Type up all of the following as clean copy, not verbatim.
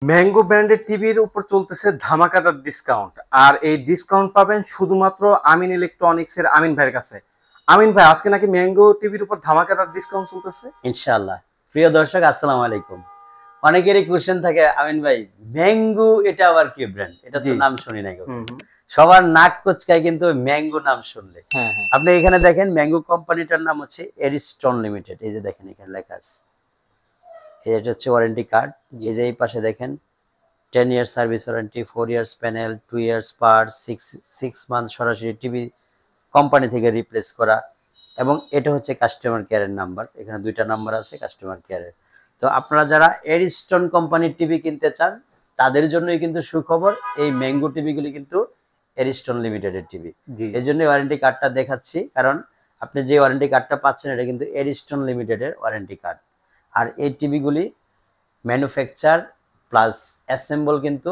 Mango ব্র্যান্ডের টিভির উপর চলতেছে ধামাকাদার ডিসকাউন্ট। আর এই ডিসকাউন্ট পাবেন শুধুমাত্র আমিন ইলেকট্রনিক্স এর আমিন ভাইয়ের কাছে। আমিন ভাই, আজকে নাকি ম্যাঙ্গো টিভির উপর ধামাকাদার ডিসকাউন্ট চলতেছে। ইনশাআল্লাহ। প্রিয় দর্শক, আসসালামু আলাইকুম। অনেকেরই কোশ্চেন থাকে, আমিন ভাই ম্যাঙ্গো এটা আবার কি ব্র্যান্ড? এটা তো জি। নাম শুনি নাই হুম কখনো। হুম। সবার নাক কুচকায় কিন্তু ম্যাঙ্গো নাম শুনলে। হ্যাঁ হ্যাঁ। আপনি এখানে দেখেন ম্যাঙ্গো কোম্পানিটার নাম হচ্ছে এরিস্টন লিমিটেড। এই যে দেখেন এখানে লেখা আছে, এটা হচ্ছে ওয়ারেন্টি কার্ড। এই যে এই পাশে দেখেন 10 years service warranty, 4 years panel, 2 years parts, 6 month সরাসরি টিভি কোম্পানি থেকে রিপ্লেস করা। এবং এটা হচ্ছে কাস্টমার কেয়ারের নাম্বার। এখানে দুইটা নাম্বার আছে কাস্টমার কেয়ারের। তো আপনারা যারা এরিস্টন কোম্পানির টিভি কিনতে চান তাদের জন্যই কিন্তু সুখবর, এই ম্যাঙ্গো টিভিগুলি কিন্তু এরিস্টন লিমিটেডের টিভি। জি। এই জন্য ওয়ারেন্টি কার্ডটা দেখাচ্ছি, কারণ আপনি যে ওয়ারেন্টি কার্ডটা পাচ্ছেন এটা কিন্তু এরিস্টন লিমিটেডের ওয়ারেন্টি কার্ড। আর এই টিভিগুলি ম্যানুফ্যাকচার প্লাস অ্যাসেম্বল কিন্তু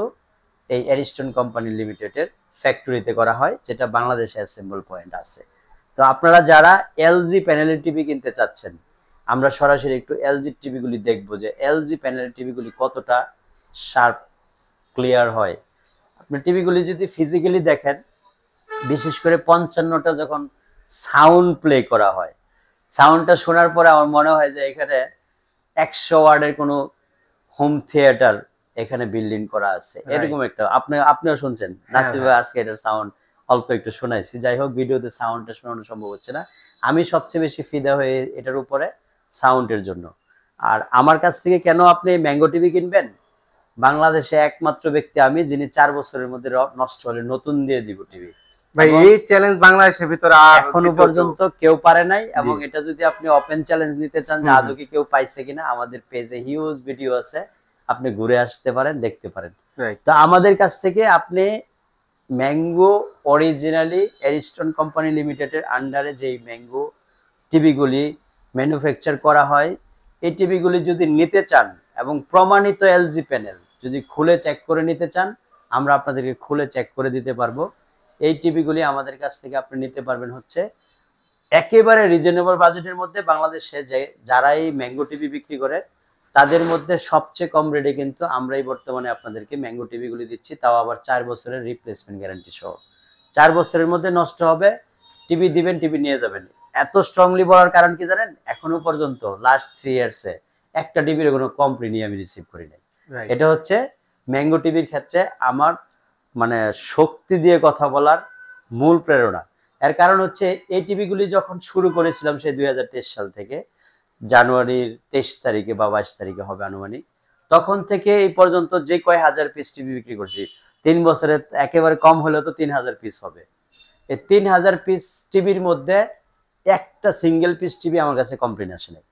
এই এরিস্টন কোম্পানি লিমিটেডের ফ্যাক্টরিতে করা হয়, যেটা বাংলাদেশে অ্যাসেম্বল পয়েন্ট আছে। তো আপনারা যারা এলজি প্যানেলের টিভি কিনতে চাচ্ছেন, আমরা সরাসরি একটু এলজি টিভিগুলি দেখবো যে এলজি প্যানেলের টিভিগুলি কতটা শার্প ক্লিয়ার হয়। আপনি টিভিগুলি যদি ফিজিক্যালি দেখেন, বিশেষ করে 55টা যখন সাউন্ড প্লে করা হয়, সাউন্ডটা শোনার পরে আমার মনে হয় যে এখানে 100 ওয়ার্ডের কোনো হোম থিয়েটার এখানে বিল্ডিং করা আছে, এরকম একটা। আপনিও শুনছেন নাসির ভাই, আজকে এটার সাউন্ড অল্প একটু শোনাইছি। যাই হোক, ভিডিওতে সাউন্ডটা শোনানো সম্ভব হচ্ছে না। আমি সবচেয়ে বেশি ফিদা হয়ে এটার উপরে সাউন্ডের জন্য। আর আমার কাছ থেকে কেন আপনি ম্যাঙ্গো টিভি কিনবেন? বাংলাদেশে একমাত্র ব্যক্তি আমি যিনি 4 বছরের মধ্যে নষ্ট হলে নতুন দিয়ে দিব টিভি। ভাই, এই চ্যালেঞ্জ বাংলাদেশের ভিতরে আর এখনো পর্যন্ত কেউ পারে নাই। এবং জি। এটা যদি আপনি ওপেন চ্যালেঞ্জ নিতে চান যে আদৌ কি কেউ পাইছে কিনা, আমাদের পেজে হিউজ ভিডিও আছে, আপনি ঘুরে আসতে পারেন, দেখতে পারেন। রাইট। তো আমাদের কাছ থেকে আপনি ম্যাঙ্গো অরিজিনালি এরিস্টন কোম্পানি লিমিটেডের আন্ডারে যেই ম্যাঙ্গো টিভিগুলি ম্যানুফ্যাকচার করা হয়, এই টিভিগুলি যদি নিতে চান এবং প্রমাণিত এলজি প্যানেল যদি খুলে চেক করে নিতে চান, আমরা আপনাদেরকে খুলে চেক করে দিতে পারবো। এই টিভিগুলি আমাদের কাছ থেকে আপনি নিতে পারবেন হচ্ছে একেবারে রিজনেবল বাজেটের মধ্যে। বাংলাদেশে যে যারা এই ম্যাঙ্গো টিভি বিক্রি করে তাদের মধ্যে সবচেয়ে কম রেটে কিন্তু আমরাই বর্তমানে আপনাদেরকে ম্যাঙ্গো টিভিগুলি দিচ্ছি, তাও আবার 4 বছরের রিপ্লেসমেন্ট গ্যারান্টি সহ। 4 বছরের মধ্যে নষ্ট হবে, টিভি দিবেন, টিভি নিয়ে যাবেন। এত স্ট্রংলি বলার কারণ কি জানেন? এখনো পর্যন্ত লাস্ট 3 ইয়ার্সে একটা টিভির কোনো কমপ্লেনই আমি রিসিভ করি নাই। রাইট। এটা হচ্ছে ম্যাঙ্গো টিভির ক্ষেত্রে আমার মানে শক্তি দিয়ে কথা বলার মূল প্রেরণা। এর কারণ হচ্ছে এই টিভিগুলি যখন শুরু করেছিলাম সেই 2023 সাল থেকে, জানুয়ারির 23 তারিখে বা 22 তারিখে হবে আনুমানিক, তখন থেকে এই পর্যন্ত যে কয় হাজার পিস টিভি বিক্রি করছি, 3 বছরে একেবারে কম হলেও তো 3000 পিস হবে। এই 3000 পিস টিভির মধ্যে একটা সিঙ্গেল পিস টিভি আমার কাছে কমপ্লেন আসে নাই।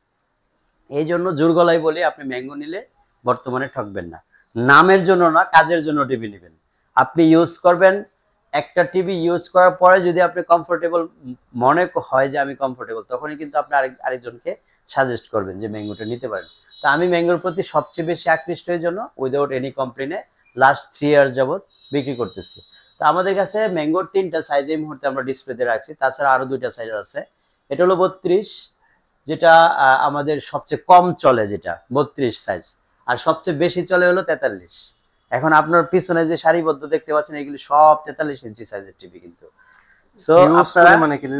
এই জন্য জোর গলায় বলি, আপনি ম্যাঙ্গো নিলে বর্তমানে ঠকবেন না। নামের জন্য না, কাজের জন্য টিভি নেবেন। আপনি ইউজ করবেন, একটা টিভি ইউজ করার পরে যদি আপনি কমফোর্টেবল মনে হয় যে আমি কমফোর্টেবল, তখনই কিন্তু আপনি আরেকজনকে সাজেস্ট করবেন যে ম্যাঙ্গোটা নিতে পারেন। তো আমি ম্যাঙ্গোর প্রতি সবচেয়ে বেশি আকৃষ্ট হওয়ার জন্য উইদাউট এনি কমপ্লেনে লাস্ট 3 ইয়ার্স যাবত বিক্রি করতেছি। তো আমাদের কাছে ম্যাঙ্গোর 3টা সাইজ এই মুহূর্তে আমরা ডিসপ্লেতে রাখছি, তাছাড়া আরো 2টা সাইজ আছে। এটা হলো 32, যেটা আমাদের সবচেয়ে কম চলে, যেটা 32 সাইজ। আর সবচেয়ে বেশি চলে হলো 43। এখন আপনার পিছনে যে সারিবদ্ধ দেখতে পাচ্ছেন এগুলি সব 43 ইঞ্চি সাইজের টিভি কিন্তু। সো হিউজ আপনারা পরিমাণে কিন্তু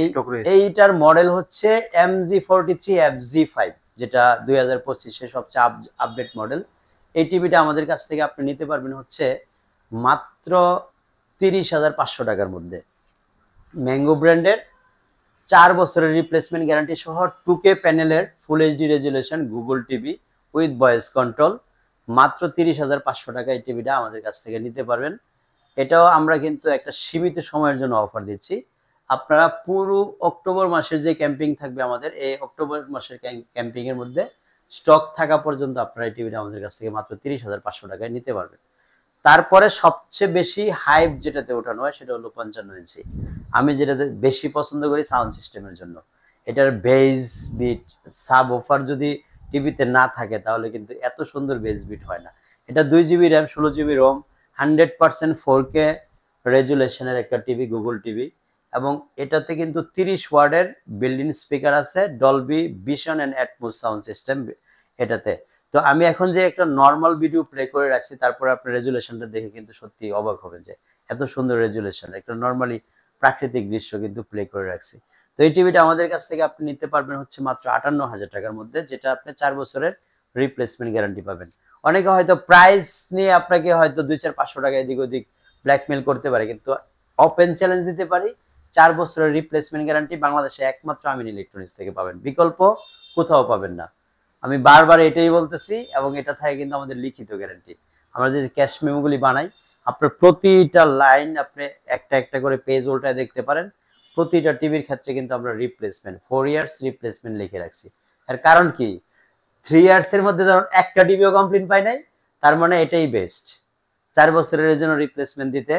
স্টক রয়েছে। এইটার মডেল হচ্ছে MG43FG5, যেটা 2025-এ সবচেয়ে আপডেট মডেল। এই টিভিটা আমাদের কাছ থেকে আপনি নিতে পারবেন হচ্ছে মাত্র 30,500 টাকার মধ্যে। ম্যাঙ্গো ব্র্যান্ডের 4 বছরের রিপ্লেসমেন্ট গ্যারান্টি সহ 2K প্যানেলের full HD resolution Google TV with voice control, মাত্র 30,500 টাকা এই টিভিটা আমাদের কাছ থেকে নিতে পারবেন। এটাও আমরা কিন্তু একটা সীমিত সময়ের জন্য অফার দিচ্ছি। আপনারা পুরো অক্টোবর মাসের যে ক্যাম্পিং থাকবে আমাদের, এই অক্টোবর মাসের ক্যাম্পিং এর মধ্যে স্টক থাকা পর্যন্ত আপনারা এই টিভিটা আমাদের কাছ থেকে মাত্র 30,500 টাকায় নিতে পারবেন। তারপরে সবচেয়ে বেশি হাইপ যেটাতে ওঠানো হয় সেটা হলো 55 ইঞ্চি। আমি যেটাতে বেশি পছন্দ করি সাউন্ড সিস্টেমের জন্য। এটার বেস বিট, সাব ওফার যদি টিভিতে না থাকে তাহলে কিন্তু এত সুন্দর বেস বিট হয় না। এটা 2 GB RAM, 16 GB ROM, 100% 4K রেজুলেশনের একটা টিভি, গুগল টিভি। এবং এটাতে কিন্তু 30 ওয়াটের বিল্ট ইন স্পিকার আছে, Dolby Vision and Atmos sound system এটাতে। তো আমি এখন যে একটা নর্মাল ভিডিও প্লে করে রাখছি, তারপর আপনার রেজুলেশনটা দেখে কিন্তু সত্যি অবাক হবেন যে এত সুন্দর রেজুলেশন, একটা নর্মালি প্রাকৃতিক দৃশ্য কিন্তু প্লে করে রাখছি। তো এই টিভিটা আমাদের কাছ থেকে আপনি নিতে পারবেন হচ্ছে মাত্র 58,000 টাকার মধ্যে, যেটা আপনি 4 বছরের রিপ্লেসমেন্ট গ্যারান্টি পাবেন। অনেকে হয়তো প্রাইস নিয়ে আপনাকে হয়তো 200-500 টাকা এদিক ওদিক ব্ল্যাকমেল করতে পারে, কিন্তু ওপেন চ্যালেঞ্জ দিতে পারি, 4 বছরের রিপ্লেসমেন্ট গ্যারান্টি বাংলাদেশে একমাত্র আমিন ইলেকট্রনিক্স থেকে পাবেন, বিকল্প কোথাও পাবেন না। আমি বারবার এটাই বলতেছি, এবং এটা থাকে কিন্তু আমাদের লিখিত গ্যারান্টি। আমরা যে ক্যাশ মেমোগুলি বানাই, আপনার প্রতিটা লাইন আপনি একটা একটা করে পেজ উল্টায় দেখতে পারেন, প্রতিটা টিভির ক্ষেত্রে কিন্তু আমরা রিপ্লেসমেন্ট 4 ইয়ার্স রিপ্লেসমেন্ট লিখে রাখছি। এর কারণ কি, 3 ইয়ার্স এর মধ্যে ধরুন একটা টিভিও কমপ্লেইন পাই নাই, তার মানে এটাই বেস্ট। 4 বছরের জন্য রিপ্লেসমেন্ট দিতে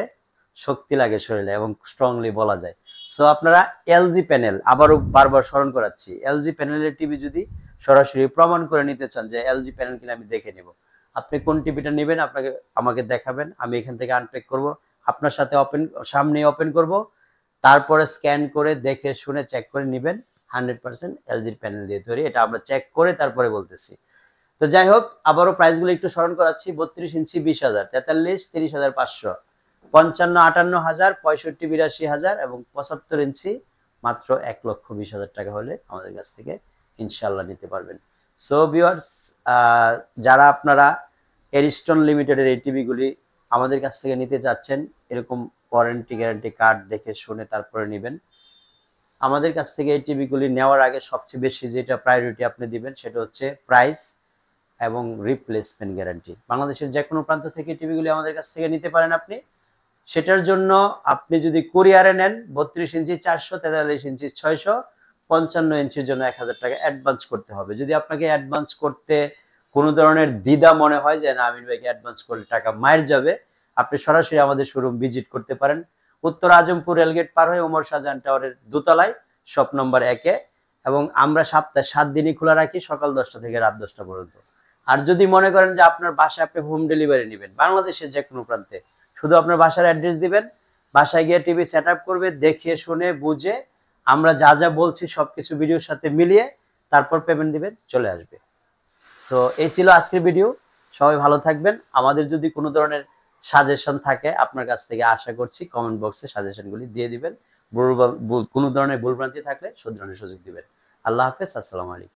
শক্তি লাগে শরীরে, এবং স্ট্রংলি বলা যায়। সো আপনারা এলজি প্যানেল, আবারও বারবার স্মরণ করাচ্ছি, এলজি প্যানেলের টিভি যদি সরাসরি প্রমাণ করে নিতে চান যে এলজি প্যানেল কিনা আমি দেখে নেব, আপনি কোন টিভিটা নেবেন আমাকে দেখাবেন, আমি এখান থেকে আনপ্যাক করব, আপনার সাথে সামনে ওপেন করব, তারপরে স্ক্যান করে দেখে শুনে চেক করে নেবেন। 100% এলজির প্যানেল দিয়ে তৈরি, এটা আমরা চেক করে তারপরে বলতেছি। তো যাই হোক, আবারও প্রাইসগুলো একটু স্মরণ করাচ্ছি। 32 ইঞ্চি 20,000, 43 30,500, 55 58,000, 65 82,000 এবং 75 ইঞ্চি মাত্র 1,20,000 টাকা হলে আমাদের কাছ থেকে ইনশাল্লাহ নিতে পারবেন। সো ভিউয়ার্স, যারা আপনারা এরিস্টন লিমিটেডের এই টিভিগুলি আমাদের কাছ থেকে নিতে চাচ্ছেন, এরকম ওয়ারেন্টি গ্যারান্টি কার্ড দেখে শুনে তারপরে নেবেন। আমাদের কাছ থেকে এই টিভিগুলি নেওয়ার আগে সবচেয়ে বেশি যেটা প্রায়োরিটি আপনি দিবেন সেটা হচ্ছে প্রাইস এবং রিপ্লেসমেন্ট গ্যারান্টি। বাংলাদেশের যে কোনো প্রান্ত থেকে টিভিগুলি আমাদের কাছ থেকে নিতে পারেন আপনি। সেটার জন্য আপনি যদি কুরিয়ারে নেন 32 ইঞ্চি 400, 43 ইঞ্চি 600, 55 ইঞ্চির জন্য 1,000 টাকা অ্যাডভান্স করতে হবে। যদি আপনাকে অ্যাডভান্স করতে কোনো ধরনের দ্বিধা মনে হয় যে না আমিন ভাইকে অ্যাডভান্স করলে টাকা মায়ের যাবে, আপনি সরাসরি আমাদের শোরুম ভিজিট করতে পারেন, উত্তর আজমপুর রেলগেট পার হয়ে ওমর শাহজাহান টাওয়ারের দোতলায়, শপ নম্বর 1-এ। এবং আমরা সপ্তাহে 7 দিনই খোলা রাখি, সকাল 10টা থেকে রাত 10টা পর্যন্ত। আর যদি মনে করেন যে আপনার বাসায় আপনি হোম ডেলিভারি নেবেন, বাংলাদেশের যে কোনো প্রান্তে, শুধু আপনার বাসার অ্যাড্রেস দিবেন, বাসায় গিয়ে টিভি সেট আপ করবে, দেখে শুনে বুঝে আমরা যা যা বলছি সবকিছু ভিডিওর সাথে মিলিয়ে তারপর পেমেন্ট দিবেন, চলে আসবে। তো এই ছিল আজকের ভিডিও। সবাই ভালো থাকবেন। আমাদের যদি কোনো ধরনের সাজেশন থাকে আপনার কাছ থেকে, আশা করছি কমেন্ট বক্সে সাজেশনগুলি দিয়ে দিবেন। কোনো ধরনের ভুলভ্রান্তি থাকলে শুধরানোর সুযোগ দিবেন। আল্লাহ হাফেজ, আসসালামু আলাইকুম।